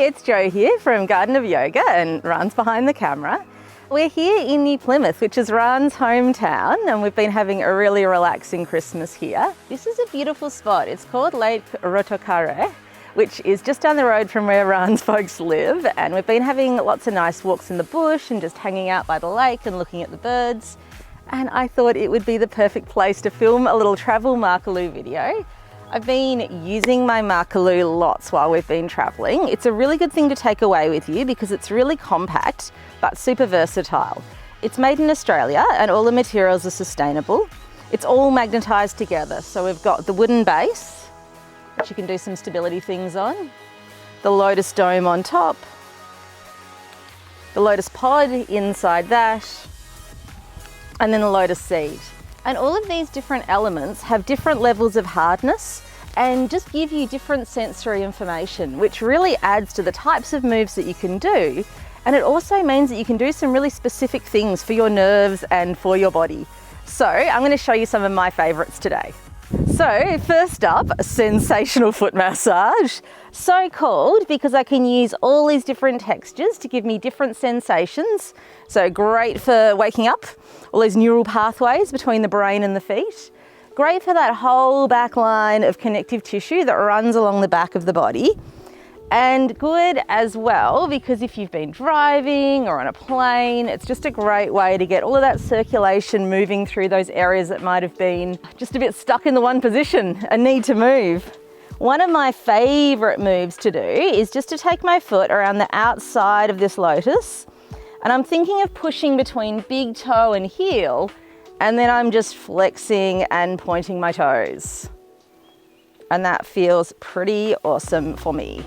it's Jo here from Garden of Yoga and Ran's behind the camera. We're here in New Plymouth, which is Ran's hometown, and we've been having a really relaxing Christmas here. This is a beautiful spot. It's called Lake Rotokare, which is just down the road from where Ran's folks live, and we've been having lots of nice walks in the bush and just hanging out by the lake and looking at the birds. And I thought it would be the perfect place to film a little travel Makarlu video. I've been using my Makarlu lots while we've been traveling. It's a really good thing to take away with you because it's really compact but super versatile. It's made in Australia and all the materials are sustainable. It's all magnetized together. So we've got the wooden base, which you can do some stability things on, the lotus dome on top, the lotus pod inside that, and then the lotus seed. And all of these different elements have different levels of hardness and just give you different sensory information, which really adds to the types of moves that you can do. And it also means that you can do some really specific things for your nerves and for your body. So I'm going to show you some of my favorites today. So first up, a sensational foot massage. So called because I can use all these different textures to give me different sensations. So great for waking up, all those neural pathways between the brain and the feet. Great for that whole back line of connective tissue that runs along the back of the body. And good as well because if you've been driving or on a plane, it's just a great way to get all of that circulation moving through those areas that might have been just a bit stuck in the one position and need to move. One of my favorite moves to do is just to take my foot around the outside of this lotus, and I'm thinking of pushing between big toe and heel, and then I'm just flexing and pointing my toes. And that feels pretty awesome for me.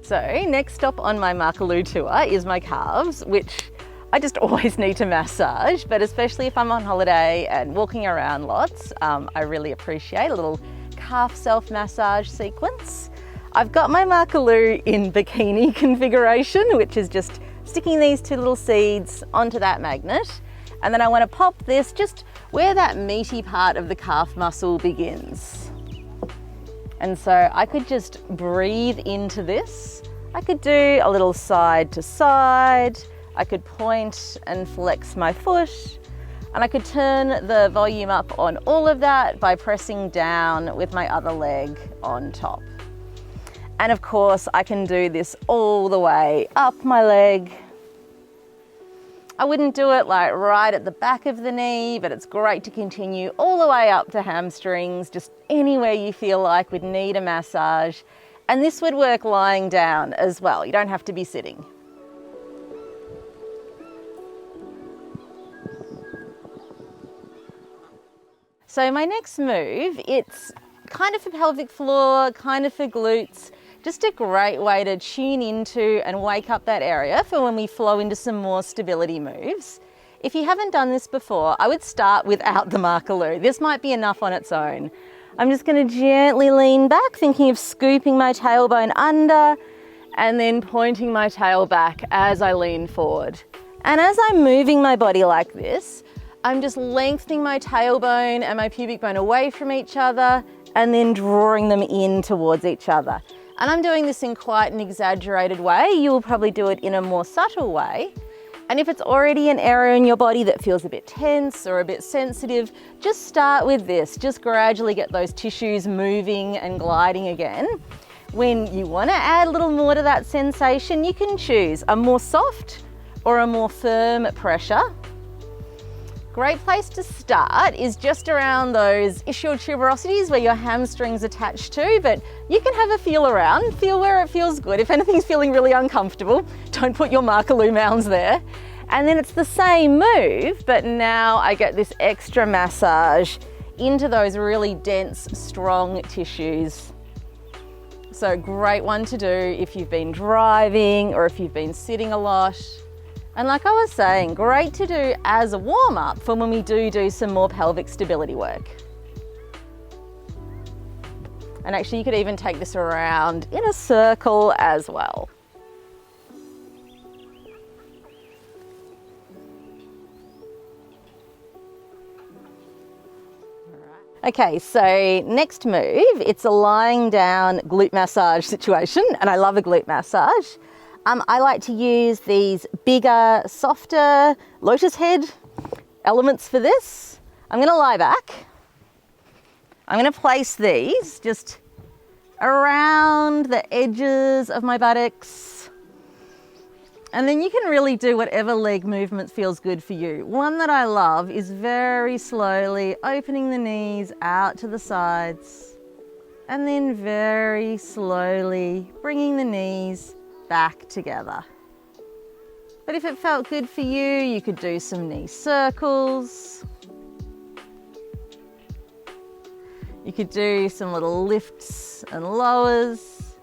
So next stop on my Makarlu tour is my calves, which I just always need to massage, but especially if I'm on holiday and walking around lots, I really appreciate a little calf self-massage sequence. I've got my Makarlu in bikini configuration, which is just sticking these two little seeds onto that magnet. And then I want to pop this just where that meaty part of the calf muscle begins. And so I could just breathe into this. I could do a little side to side. I could point and flex my foot. And I could turn the volume up on all of that by pressing down with my other leg on top. And of course, I can do this all the way up my leg. I wouldn't do it like right at the back of the knee, but it's great to continue all the way up to hamstrings, just anywhere you feel like would need a massage. And this would work lying down as well. You don't have to be sitting. So my next move, it's kind of for pelvic floor, kind of for glutes, just a great way to tune into and wake up that area for when we flow into some more stability moves. If you haven't done this before, I would start without the Makarlu. This might be enough on its own. I'm just going to gently lean back, thinking of scooping my tailbone under and then pointing my tail back as I lean forward. And as I'm moving my body like this, I'm just lengthening my tailbone and my pubic bone away from each other and then drawing them in towards each other. And I'm doing this in quite an exaggerated way. You will probably do it in a more subtle way. And if it's already an area in your body that feels a bit tense or a bit sensitive, just start with this. Just gradually get those tissues moving and gliding again. When you want to add a little more to that sensation, you can choose a more soft or a more firm pressure. Great place to start is just around those ischial tuberosities where your hamstring's attached to, but you can have a feel around, feel where it feels good. If anything's feeling really uncomfortable, don't put your Makarlu mounds there. And then it's the same move, but now I get this extra massage into those really dense, strong tissues. So great one to do if you've been driving or if you've been sitting a lot. And like I was saying, great to do as a warm-up for when we do some more pelvic stability work. And actually you could even take this around in a circle as well. Okay, so next move, it's a lying down glute massage situation, and I love a glute massage. I like to use these bigger, softer lotus head elements for this. I'm going to lie back. I'm going to place these just around the edges of my buttocks. And then you can really do whatever leg movement feels good for you. One that I love is very slowly opening the knees out to the sides, and then very slowly bringing the knees back together. But if it felt good for you, you could do some knee circles. You could do some little lifts and lowers.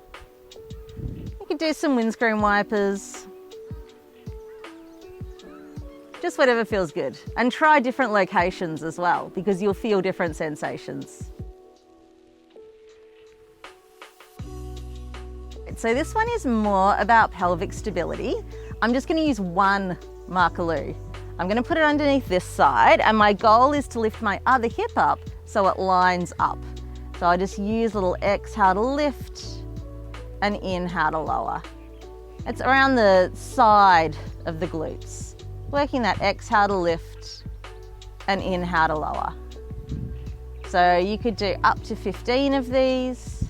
You could do some windscreen wipers. Just whatever feels good. And try different locations as well, because you'll feel different sensations. So this one is more about pelvic stability. I'm just going to use one Makarlu. I'm going to put it underneath this side, and my goal is to lift my other hip up so it lines up. So I just use a little exhale to lift and inhale to lower. It's around the side of the glutes. Working that exhale to lift and inhale to lower. So you could do up to 15 of these.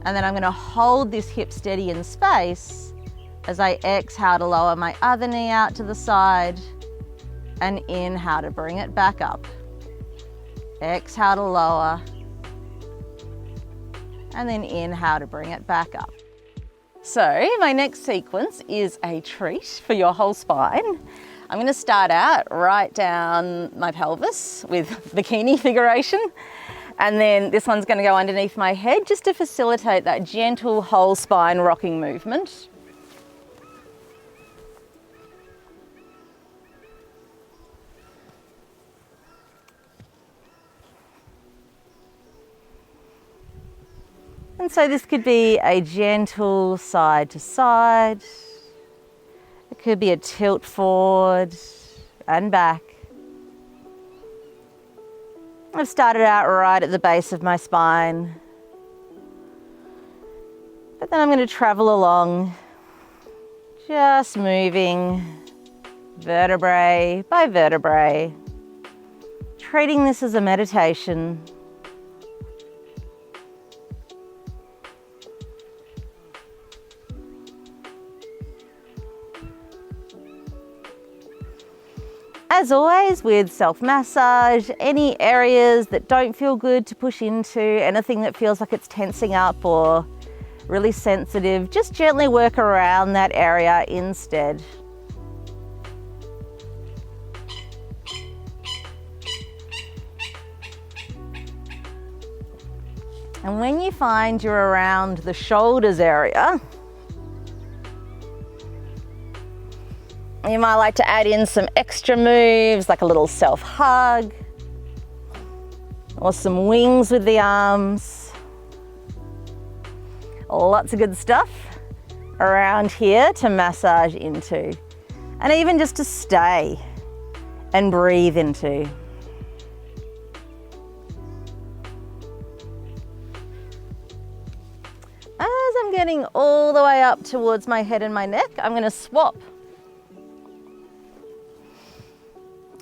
And then I'm going to hold this hip steady in space as I exhale to lower my other knee out to the side and inhale to bring it back up. Exhale to lower and then inhale to bring it back up. So my next sequence is a treat for your whole spine. I'm going to start out right down my pelvis with bikini figuration. And then this one's going to go underneath my head just to facilitate that gentle whole spine rocking movement. And so this could be a gentle side to side. It could be a tilt forward and back. I've started out right at the base of my spine, but then I'm going to travel along, just moving vertebrae by vertebrae, treating this as a meditation. As always, with self-massage, any areas that don't feel good to push into, anything that feels like it's tensing up or really sensitive, just gently work around that area instead. And when you find you're around the shoulders area, you might like to add in some extra moves, like a little self-hug, or some wings with the arms. Lots of good stuff around here to massage into, and even just to stay and breathe into. As I'm getting all the way up towards my head and my neck, I'm going to swap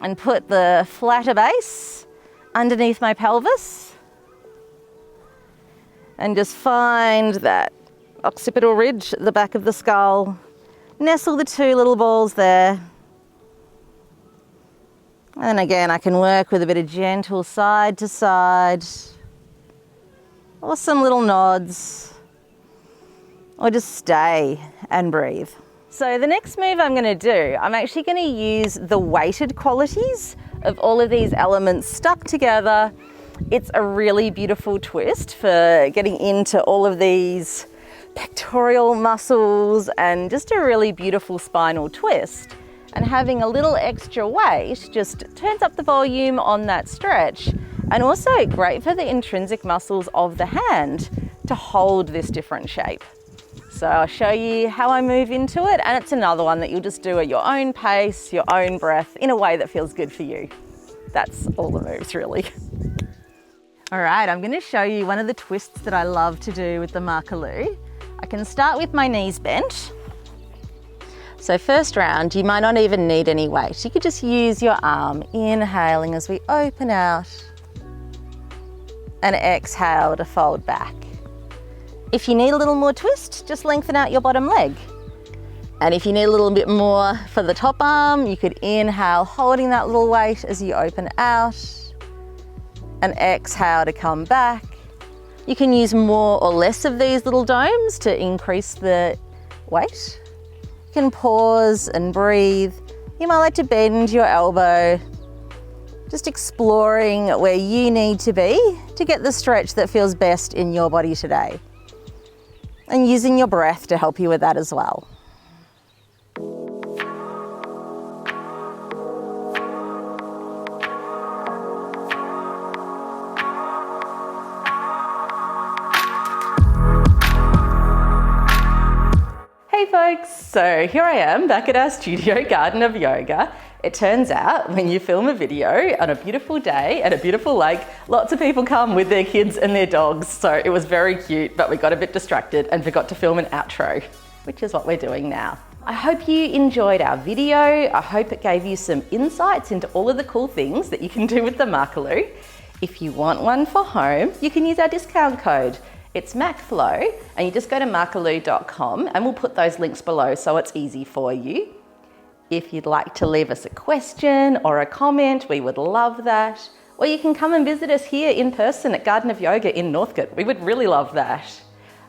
and put the flatter base underneath my pelvis and just find that occipital ridge at the back of the skull. Nestle the two little balls there. And again, I can work with a bit of gentle side to side, or some little nods, or just stay and breathe. So the next move I'm going to do, I'm actually going to use the weighted qualities of all of these elements stuck together. It's a really beautiful twist for getting into all of these pectoral muscles and just a really beautiful spinal twist. And having a little extra weight just turns up the volume on that stretch, and also great for the intrinsic muscles of the hand to hold this different shape. So I'll show you how I move into it, and it's another one that you'll just do at your own pace, your own breath, in a way that feels good for you. That's all the moves really. All right, I'm going to show you one of the twists that I love to do with the Makarlu. I can start with my knees bent. So first round, you might not even need any weight. You could just use your arm, inhaling as we open out, and exhale to fold back. If you need a little more twist, just lengthen out your bottom leg. And if you need a little bit more for the top arm, you could inhale, holding that little weight as you open out, and exhale to come back. You can use more or less of these little domes to increase the weight. You can pause and breathe. You might like to bend your elbow, just exploring where you need to be to get the stretch that feels best in your body today. And using your breath to help you with that as well. Hey folks, so here I am back at our studio garden of yoga. It turns out when you film a video on a beautiful day at a beautiful lake, lots of people come with their kids and their dogs, so it was very cute, but we got a bit distracted and forgot to film an outro, which is what we're doing now. I hope you enjoyed our video. I hope it gave you some insights into all of the cool things that you can do with the Makarlu. If you want one for home, you can use our discount code. It's MacFlow, and you just go to makarlu.com and we'll put those links below so it's easy for you. If you'd like to leave us a question or a comment, we would love that. Or you can come and visit us here in person at Garden of Yoga in Northcote. We would really love that.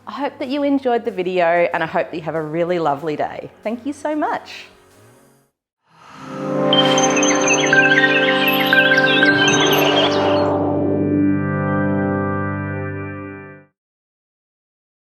I hope that you enjoyed the video and I hope that you have a really lovely day. Thank you so much.